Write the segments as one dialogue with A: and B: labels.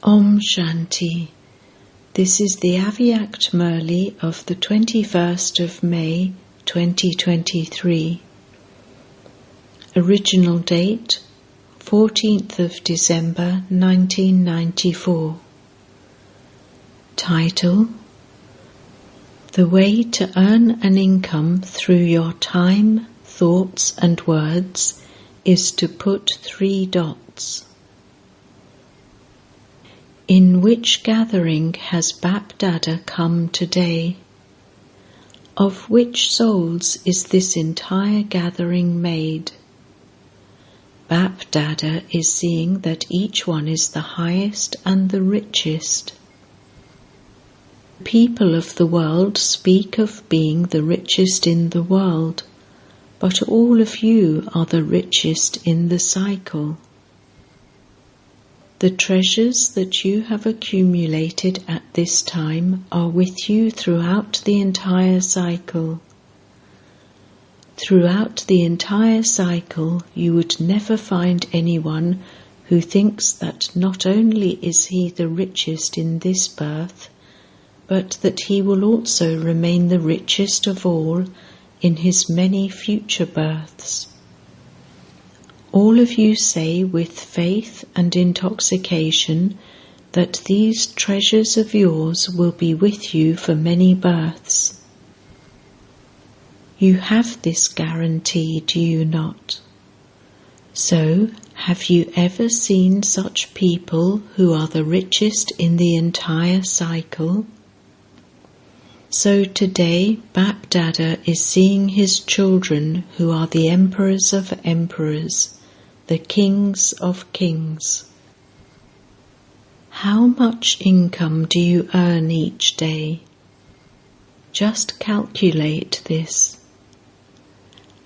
A: Om Shanti. This is the Avyakt Murli of the 21st of May 2023. Original date 14th of December 1994. Title: The way to earn an income through your time, thoughts and words is to put 3 dots. In which gathering has Bap-Dada come today? Of which souls is this entire gathering made? Bap-Dada is seeing that each one is the highest and the richest. People of the world speak of being the richest in the world, but all of you are the richest in the cycle. The treasures that you have accumulated at this time are with you throughout the entire cycle. Throughout the entire cycle, you would never find anyone who thinks that not only is he the richest in this birth, but that he will also remain the richest of all in his many future births. All of you say with faith and intoxication that these treasures of yours will be with you for many births. You have this guarantee, do you not? So, have you ever seen such people who are the richest in the entire cycle? So today, Bap-Dada is seeing his children who are the emperors of emperors, the kings of kings. How much income do you earn each day? Just calculate this.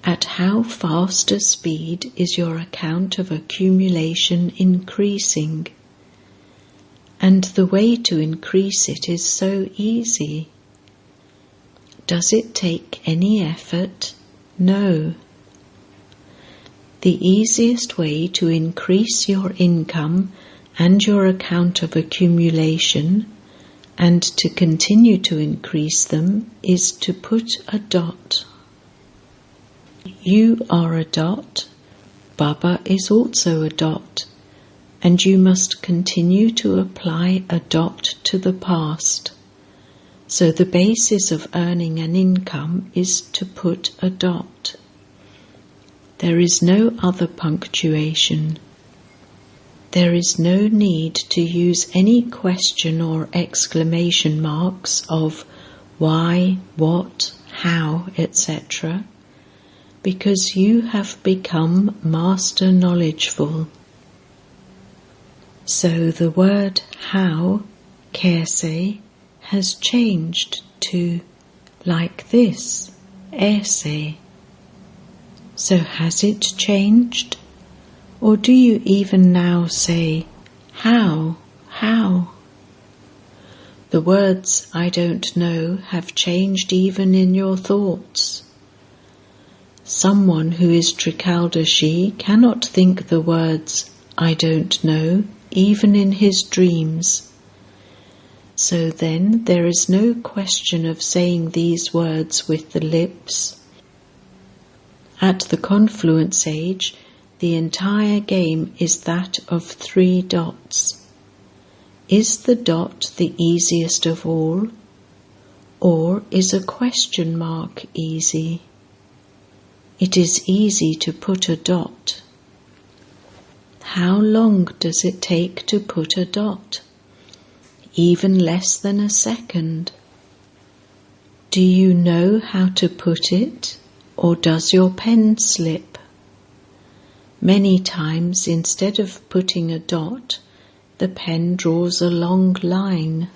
A: At how fast a speed is your account of accumulation increasing? And the way to increase it is so easy. Does it take any effort? No. The easiest way to increase your income and your account of accumulation, and to continue to increase them, is to put a dot. You are a dot, Baba is also a dot, and you must continue to apply a dot to the past. So the basis of earning an income is to put a dot. There is no other punctuation. There is no need to use any question or exclamation marks of why, what, how, etc., because you have become master knowledgeful. So the word how, kaise, has changed to like this, aise. So has it changed? Or do you even now say, how? The words I don't know have changed even in your thoughts. Someone who is Trikaldashi cannot think the words I don't know even in his dreams. So then there is no question of saying these words with the lips. At the confluence age, the entire game is that of 3 dots. Is the dot the easiest of all? Or is a question mark easy? It is easy to put a dot. How long does it take to put a dot? Even less than a second. Do you know how to put it? Or does your pen slip? Many times, instead of putting a dot, the pen draws a long line.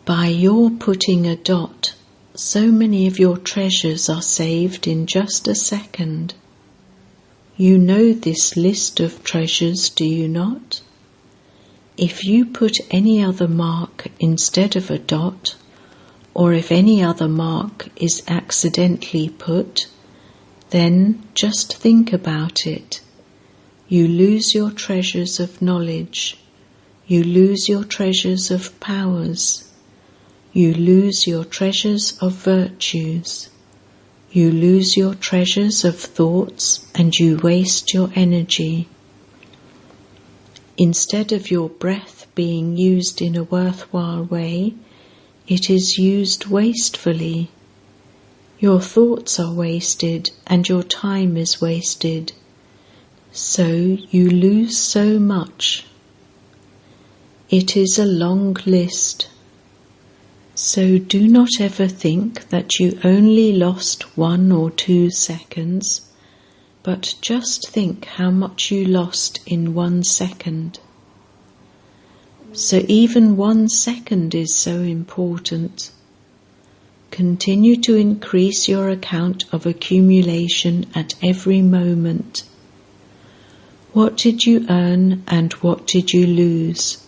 A: By your putting a dot, so many of your treasures are saved in just a second. You know this list of treasures, do you not? If you put any other mark instead of a dot, or if any other mark is accidentally put, then just think about it. You lose your treasures of knowledge. You lose your treasures of powers. You lose your treasures of virtues. You lose your treasures of thoughts and you waste your energy. Instead of your breath being used in a worthwhile way, it is used wastefully. Your thoughts are wasted and your time is wasted. So you lose so much. It is a long list. So do not ever think that you only lost 1 or 2 seconds, but just think how much you lost in 1 second. So even 1 second is so important. Continue to increase your account of accumulation at every moment. What did you earn and what did you lose?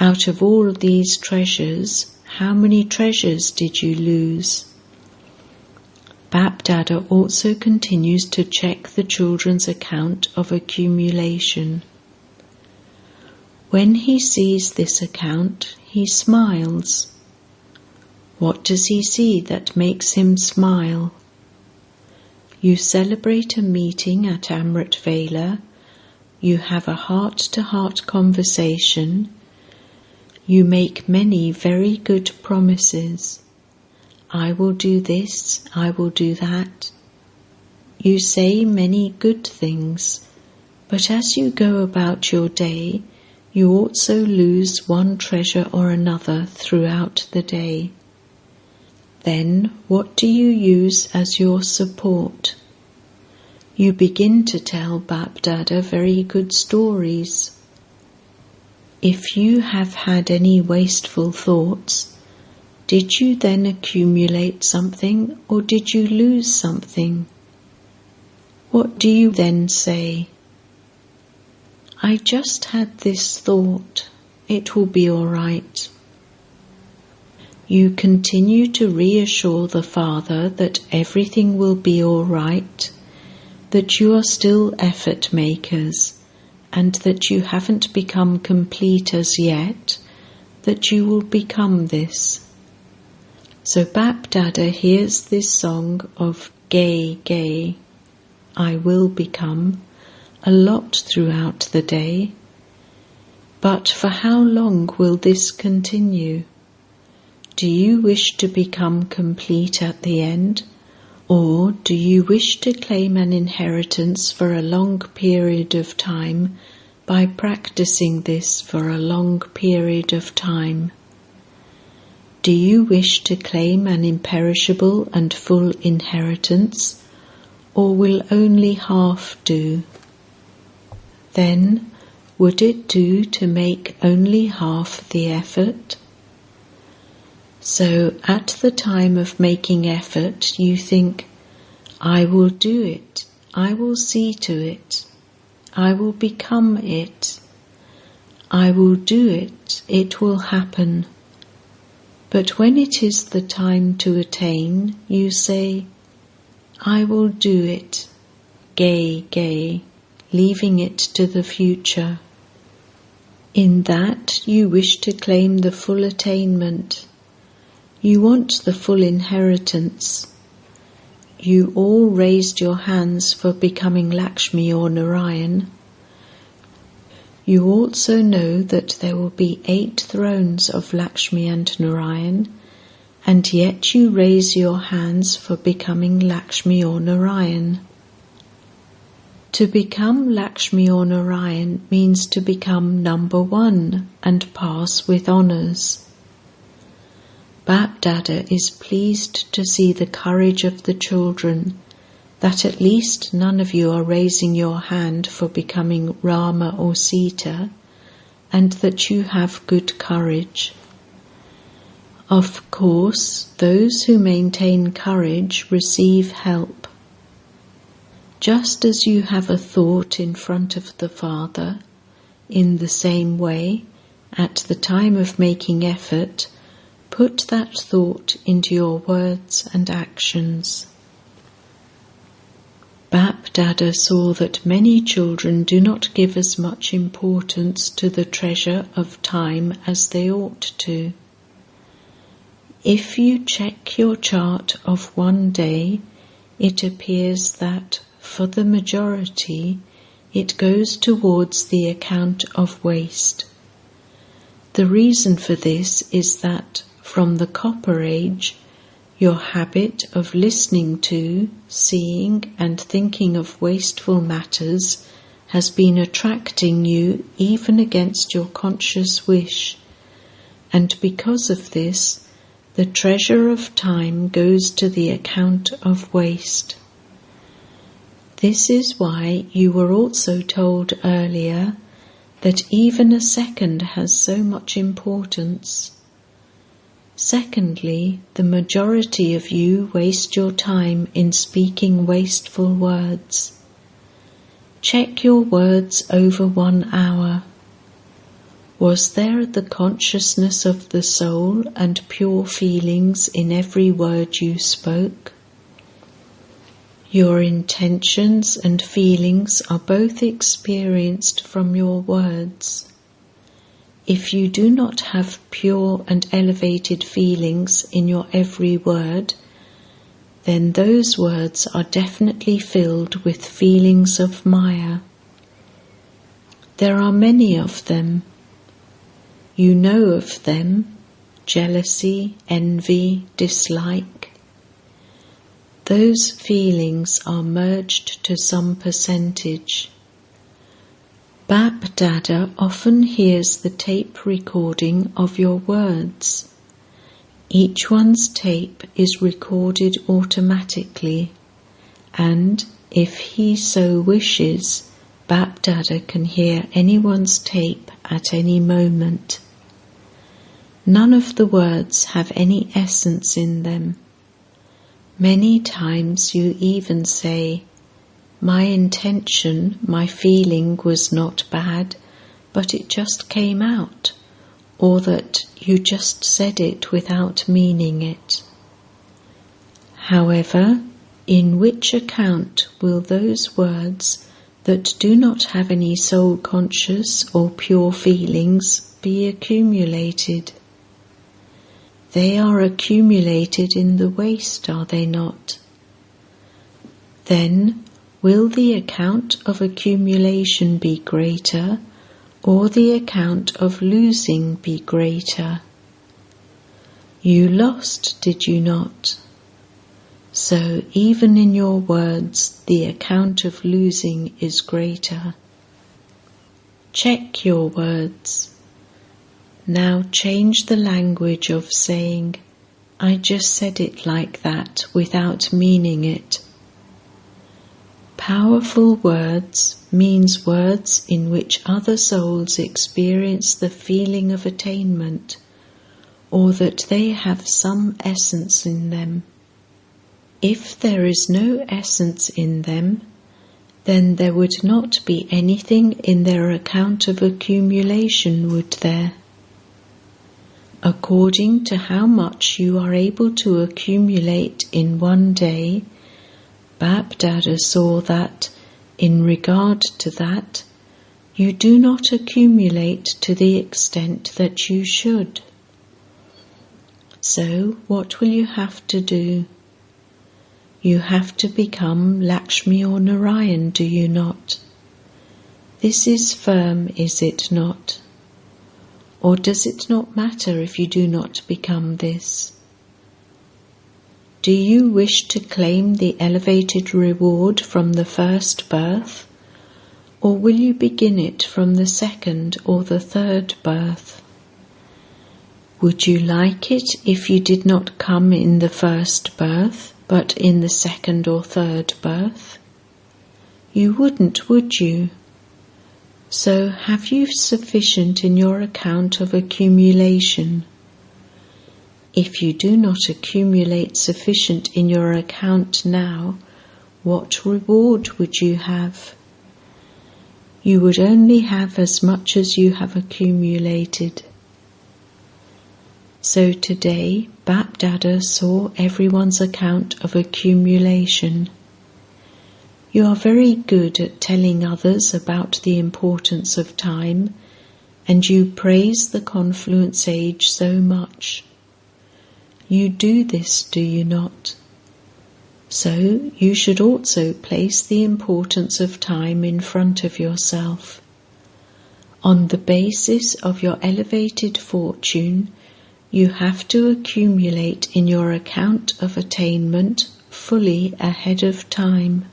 A: Out of all these treasures, how many treasures did you lose? Bap-Dada also continues to check the children's account of accumulation. When he sees this account, he smiles. What does he see that makes him smile? You celebrate a meeting at Amrit Vela. You have a heart-to-heart conversation. You make many very good promises. I will do this, I will do that. You say many good things, but as you go about your day, you also lose one treasure or another throughout the day. Then what do you use as your support? You begin to tell Bap-Dada very good stories. If you have had any wasteful thoughts, did you then accumulate something or did you lose something? What do you then say? I just had this thought. It will be all right. You continue to reassure the Father that everything will be all right, that you are still effort makers, and that you haven't become complete as yet, that you will become this. So Bap-Dada hears this song of Gay, Gay, I will become, a lot throughout the day. But for how long will this continue? Do you wish to become complete at the end, or do you wish to claim an inheritance for a long period of time by practicing this for a long period of time? Do you wish to claim an imperishable and full inheritance, or will only half do? Then, would it do to make only half the effort? So at the time of making effort, you think, I will do it, I will see to it, I will become it, I will do it, it will happen. But when it is the time to attain, you say, I will do it, gay, gay, leaving it to the future. In that you wish to claim the full attainment. You want the full inheritance. You all raised your hands for becoming Lakshmi or Narayan. You also know that there will be 8 thrones of Lakshmi and Narayan, and yet you raise your hands for becoming Lakshmi or Narayan. To become Lakshmi or Narayan means to become number 1 and pass with honours. Bap-Dada is pleased to see the courage of the children, that at least none of you are raising your hand for becoming Rama or Sita, and that you have good courage. Of course, those who maintain courage receive help. Just as you have a thought in front of the Father, in the same way, at the time of making effort, put that thought into your words and actions. Bap Dada saw that many children do not give as much importance to the treasure of time as they ought to. If you check your chart of one day, it appears that, for the majority, it goes towards the account of waste. The reason for this is that, from the Copper Age, your habit of listening to, seeing and thinking of wasteful matters has been attracting you even against your conscious wish, and because of this, the treasure of time goes to the account of waste. This is why you were also told earlier that even a second has so much importance. Secondly, the majority of you waste your time in speaking wasteful words. Check your words over 1 hour. Was there the consciousness of the soul and pure feelings in every word you spoke? Your intentions and feelings are both experienced from your words. If you do not have pure and elevated feelings in your every word, then those words are definitely filled with feelings of Maya. There are many of them. You know of them: jealousy, envy, dislike. Those feelings are merged to some percentage. Bap Dada often hears the tape recording of your words. Each one's tape is recorded automatically, and, if he so wishes, Bap Dada can hear anyone's tape at any moment. None of the words have any essence in them. Many times you even say, "My intention, my feeling was not bad, but it just came out," or that you just said it without meaning it. However, in which account will those words that do not have any soul conscious or pure feelings be accumulated? They are accumulated in the waste, are they not? Then, will the account of accumulation be greater, or the account of losing be greater? You lost, did you not? So even in your words, the account of losing is greater. Check your words. Now change the language of saying, "I just said it like that without meaning it." Powerful words means words in which other souls experience the feeling of attainment, or that they have some essence in them. If there is no essence in them, then there would not be anything in their account of accumulation, would there? According to how much you are able to accumulate in one day, Bap Dada saw that, in regard to that, you do not accumulate to the extent that you should. So, what will you have to do? You have to become Lakshmi or Narayan, do you not? This is firm, is it not? Or does it not matter if you do not become this? Do you wish to claim the elevated reward from the first birth, or will you begin it from the second or the third birth? Would you like it if you did not come in the first birth, but in the second or third birth? You wouldn't, would you? So have you sufficient in your account of accumulation? If you do not accumulate sufficient in your account now, what reward would you have? You would only have as much as you have accumulated. So today, Bap Dada saw everyone's account of accumulation. You are very good at telling others about the importance of time, and you praise the confluence age so much. You do this, do you not? So you should also place the importance of time in front of yourself. On the basis of your elevated fortune, you have to accumulate in your account of attainment fully ahead of time.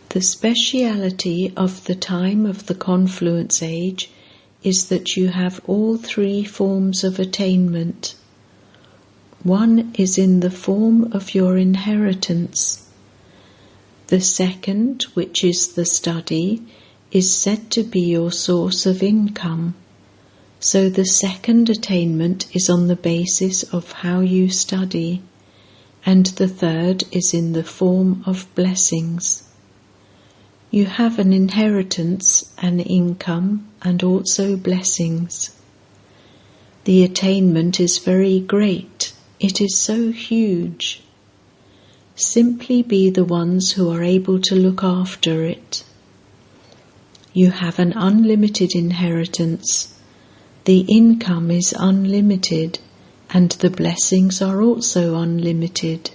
A: The speciality of the time of the confluence age is that you have all three forms of attainment. One is in the form of your inheritance. The second, which is the study, is said to be your source of income. So the second attainment is on the basis of how you study, and the third is in the form of blessings. You have an inheritance, an income, and also blessings. The attainment is very great. It is so huge. Simply be the ones who are able to look after it. You have an unlimited inheritance. The income is unlimited, and the blessings are also unlimited.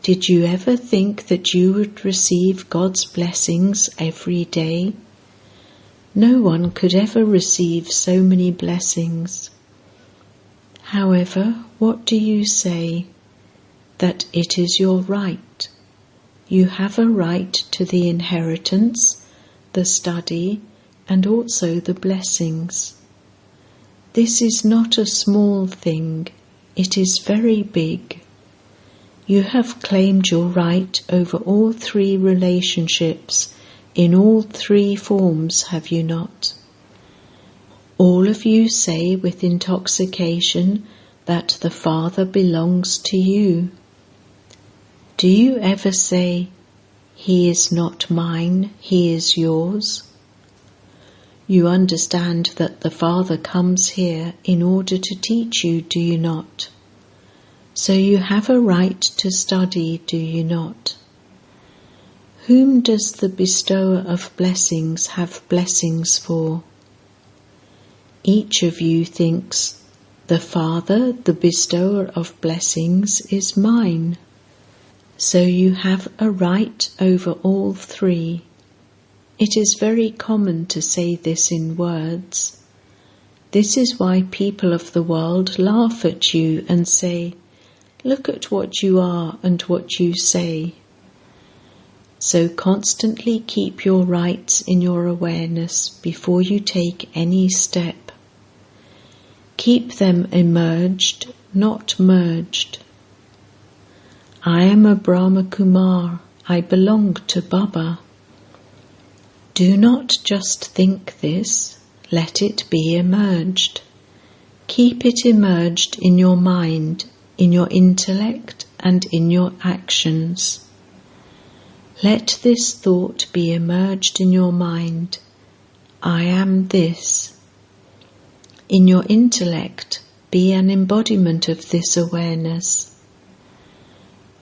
A: Did you ever think that you would receive God's blessings every day? No one could ever receive so many blessings. However, what do you say? That it is your right. You have a right to the inheritance, the study, and also the blessings. This is not a small thing, it is very big. You have claimed your right over all three relationships in all three forms, have you not? All of you say with intoxication that the Father belongs to you. Do you ever say, "He is not mine, he is yours"? You understand that the Father comes here in order to teach you, do you not? So you have a right to study, do you not? Whom does the bestower of blessings have blessings for? Each of you thinks, the Father, the bestower of blessings, is mine. So you have a right over all three. It is very common to say this in words. This is why people of the world laugh at you and say, "Look at what you are and what you say." So constantly keep your rights in your awareness before you take any step. Keep them emerged, not merged. I am a Brahma Kumar. I belong to Baba. Do not just think this, let it be emerged. Keep it emerged in your mind, in your intellect, and in your actions. Let this thought be emerged in your mind. I am this. In your intellect, be an embodiment of this awareness.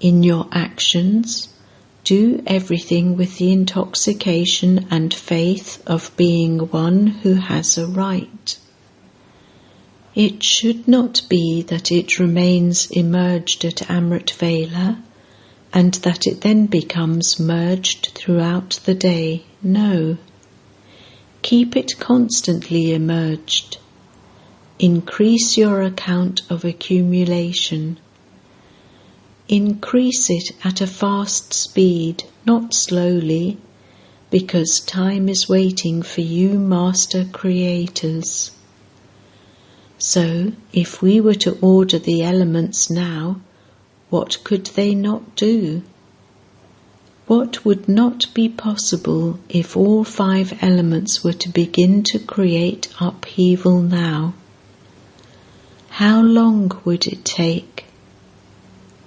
A: In your actions, do everything with the intoxication and faith of being one who has a right. It should not be that it remains emerged at Amrit Vela and that it then becomes merged throughout the day. No. Keep it constantly emerged. Increase your account of accumulation. Increase it at a fast speed, not slowly, because time is waiting for you master creators. So, if we were to order the elements now, what could they not do? What would not be possible if all 5 elements were to begin to create upheaval now? How long would it take?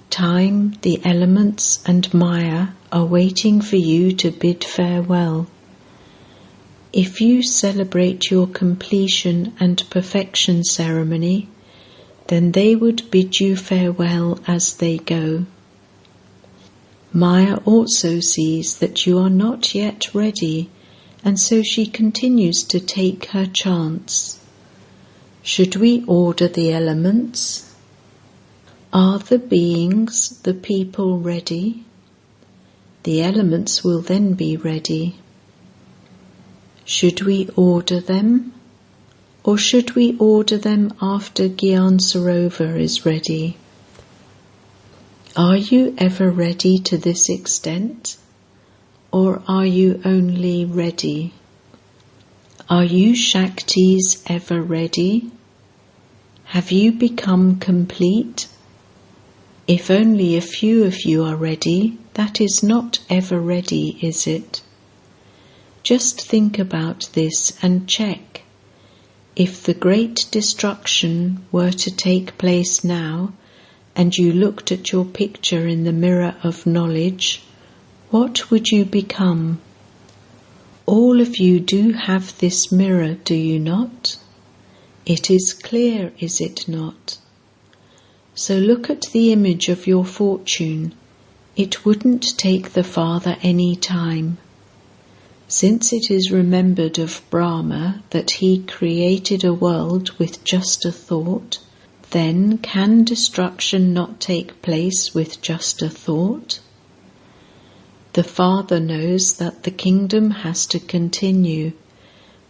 A: Time, the elements, and Maya are waiting for you to bid farewell. If you celebrate your completion and perfection ceremony, then they would bid you farewell as they go. Maya also sees that you are not yet ready, and so she continues to take her chance. Should we order the elements? Are the beings, the people, ready? The elements will then be ready. Should we order them? Or should we order them after Gyan Sarovar is ready? Are you ever ready to this extent? Or are you only ready? Are you Shaktis ever ready? Have you become complete? If only a few of you are ready, that is not ever ready, is it? Just think about this and check. If the great destruction were to take place now, and you looked at your picture in the mirror of knowledge, what would you become? All of you do have this mirror, do you not? It is clear, is it not? So look at the image of your fortune. It wouldn't take the Father any time. Since it is remembered of Brahma that he created a world with just a thought, then can destruction not take place with just a thought? The Father knows that the kingdom has to continue,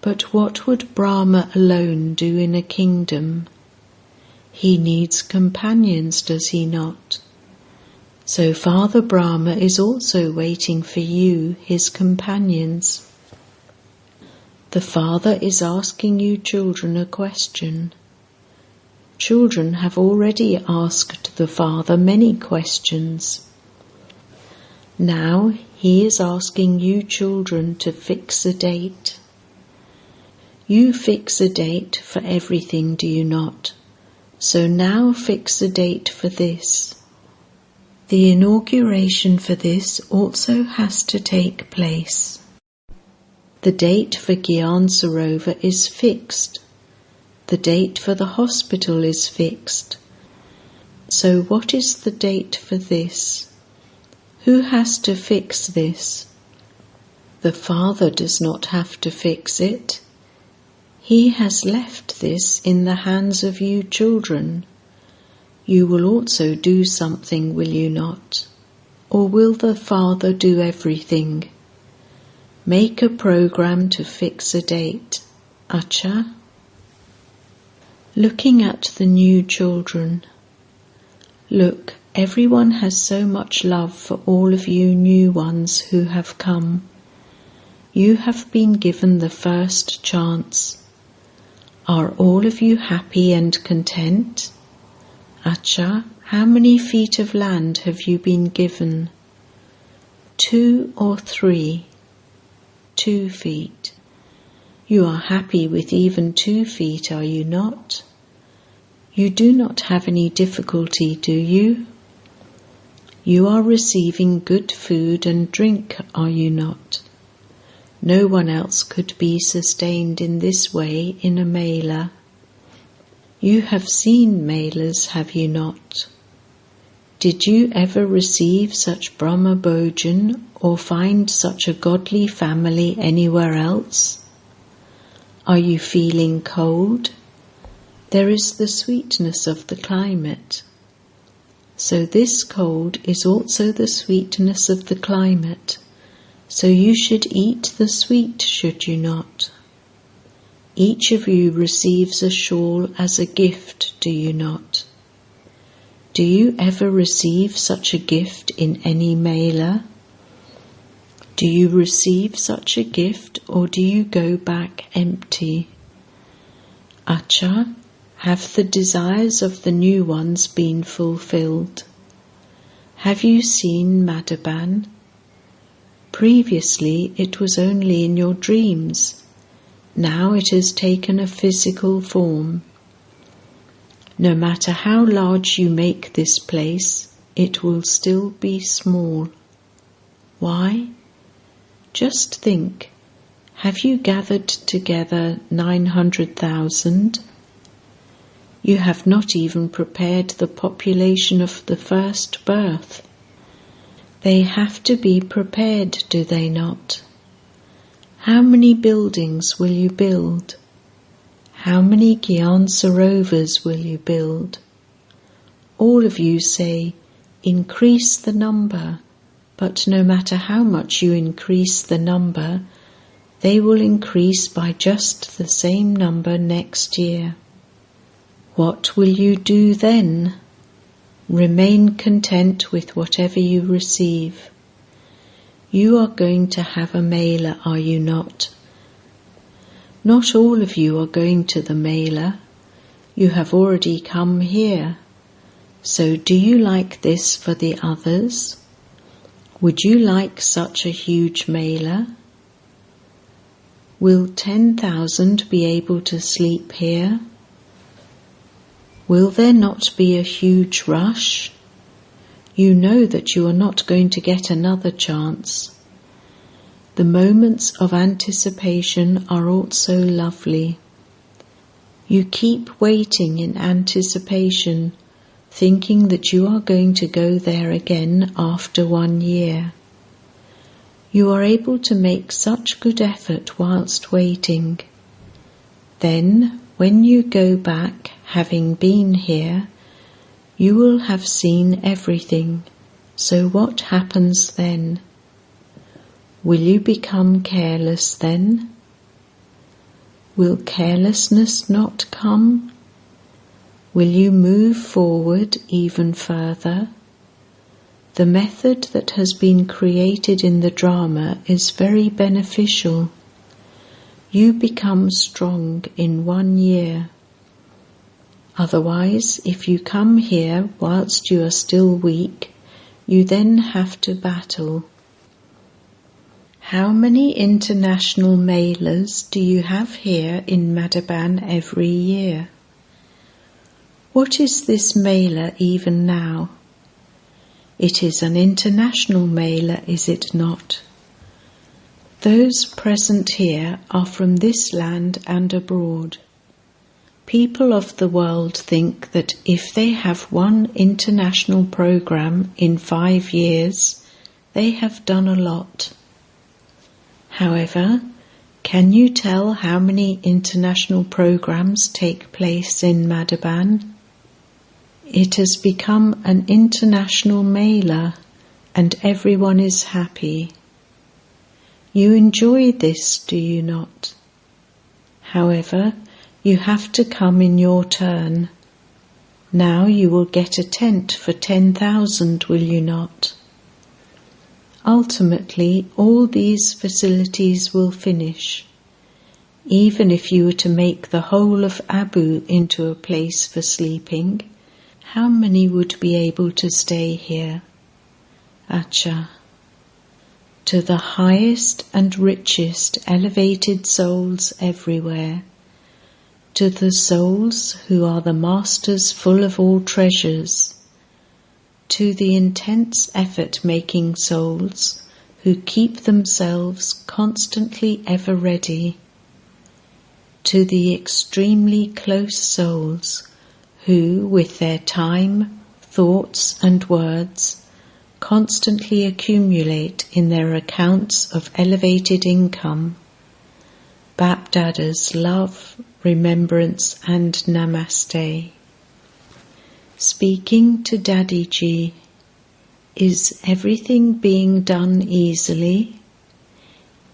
A: but what would Brahma alone do in a kingdom? He needs companions, does he not? So Father Brahma is also waiting for you, his companions. The Father is asking you children a question. Children have already asked the Father many questions. Now he is asking you children to fix a date. You fix a date for everything, do you not? So now fix a date for this. The inauguration for this also has to take place. The date for Gyan Sarovar is fixed. The date for the hospital is fixed. So what is the date for this? Who has to fix this? The Father does not have to fix it. He has left this in the hands of you children. You will also do something, will you not? Or will the Father do everything? Make a program to fix a date. Acha? Looking at the new children. Look, everyone has so much love for all of you new ones who have come. You have been given the first chance. Are all of you happy and content? Acha, how many feet of land have you been given? 2 or 3? 2 feet. You are happy with even 2 feet, are you not? You do not have any difficulty, do you? You are receiving good food and drink, are you not? No one else could be sustained in this way in a mela. You have seen melas, have you not? Did you ever receive such Brahma Bhojan or find such a godly family anywhere else? Are you feeling cold? There is the sweetness of the climate. So this cold is also the sweetness of the climate. So you should eat the sweet, should you not? Each of you receives a shawl as a gift, do you not? Do you ever receive such a gift in any mela? Do you receive such a gift, or do you go back empty? Acha, have the desires of the new ones been fulfilled? Have you seen Madhaban? Previously it was only in your dreams. Now it has taken a physical form. No matter how large you make this place, it will still be small. Why? Just think, have you gathered together 900,000? You have not even prepared the population of the first birth. They have to be prepared, do they not? How many buildings will you build? How many Gyan Sarovars will you build? All of you say, increase the number, but no matter how much you increase the number, they will increase by just the same number next year. What will you do then? Remain content with whatever you receive. You are going to have a mela, are you not? Not all of you are going to the mela. You have already come here. So do you like this for the others? Would you like such a huge mela? Will 10,000 be able to sleep here? Will there not be a huge rush? You know that you are not going to get another chance. The moments of anticipation are also lovely. You keep waiting in anticipation, thinking that you are going to go there again after 1 year. You are able to make such good effort whilst waiting. Then, when you go back, having been here, you will have seen everything. So what happens then? Will you become careless then? Will carelessness not come? Will you move forward even further? The method that has been created in the drama is very beneficial. You become strong in 1 year. Otherwise, if you come here whilst you are still weak, you then have to battle. How many international melas do you have here in Madhaban every year? What is this mela even now? It is an international mela, is it not? Those present here are from this land and abroad. People of the world think that if they have one international program in 5 years, they have done a lot. However, can you tell how many international programs take place in Madhaban? It has become an international mela, and everyone is happy. You enjoy this, do you not? However, you have to come in your turn. Now you will get a tent for 10,000, will you not? Ultimately, all these facilities will finish. Even if you were to make the whole of Abu into a place for sleeping, how many would be able to stay here? Acha. To the highest and richest elevated souls everywhere, to the souls who are the masters full of all treasures, to the intense effort-making souls who keep themselves constantly ever ready, to the extremely close souls who, with their time, thoughts and words, constantly accumulate in their accounts of elevated income, Bapdada's love, remembrance and namaste. Speaking to Dadiji, is everything being done easily?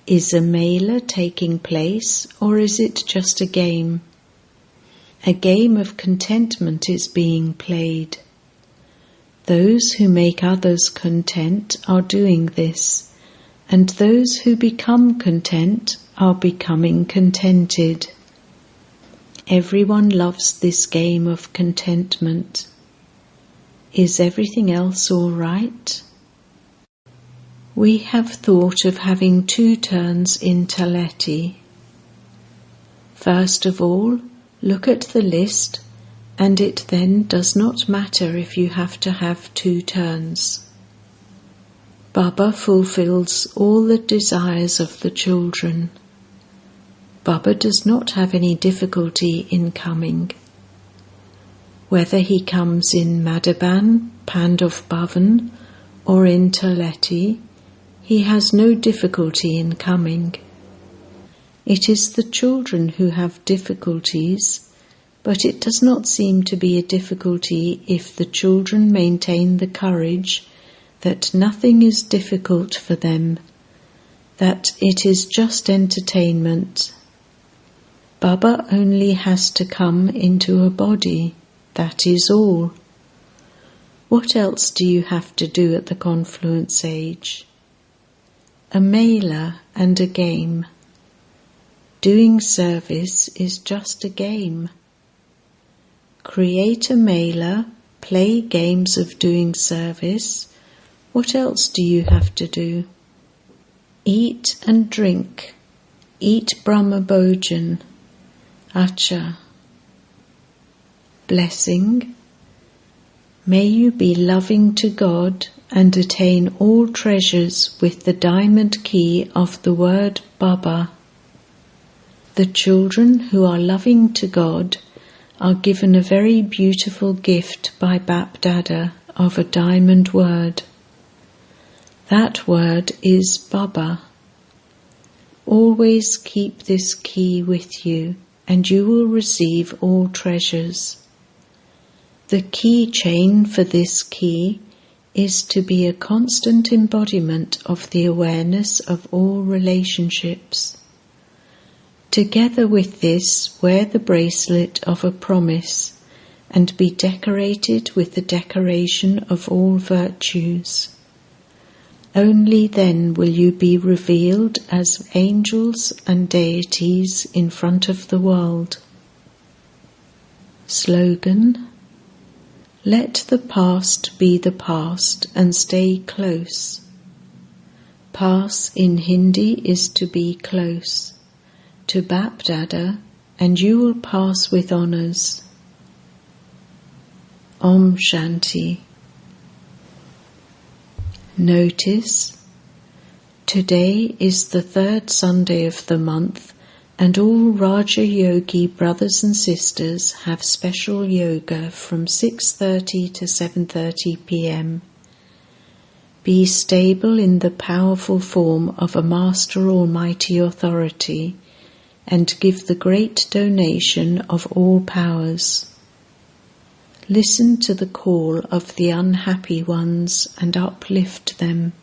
A: Is a mela taking place, or is it just a game? A game of contentment is being played. Those who make others content are doing this, and those who become content are becoming contented. Everyone loves this game of contentment. Is everything else all right? We have thought of having 2 turns in Taleti. First of all, look at the list, and it then does not matter if you have to have 2 turns. Baba fulfills all the desires of the children. Baba does not have any difficulty in coming. Whether he comes in Madhaban, Pandov Bhavan, or in Toleti, he has no difficulty in coming. It is the children who have difficulties, but it does not seem to be a difficulty if the children maintain the courage that nothing is difficult for them, that it is just entertainment. Baba only has to come into a body, that is all. What else do you have to do at the confluence age? A mela and a game. Doing service is just a game. Create a mela, play games of doing service. What else do you have to do? Eat and drink. Eat Brahma Bhojan. Acha. Blessing. May you be loving to God and attain all treasures with the diamond key of the word Baba. The children who are loving to God are given a very beautiful gift by Bap Dada of a diamond word. That word is Baba. Always keep this key with you, and you will receive all treasures. The key chain for this key is to be a constant embodiment of the awareness of all relationships. Together with this, wear the bracelet of a promise and be decorated with the decoration of all virtues. Only then will you be revealed as angels and deities in front of the world. Slogan: Let the past be the past and stay close. Pass in Hindi is to be close to Bap Dada, and you will pass with honours. Om Shanti. Notice, today is the third Sunday of the month, and all Raja Yogi brothers and sisters have special yoga from 6:30 to 7:30 p.m. Be stable in the powerful form of a Master Almighty Authority and give the great donation of all powers. Listen to the call of the unhappy ones and uplift them.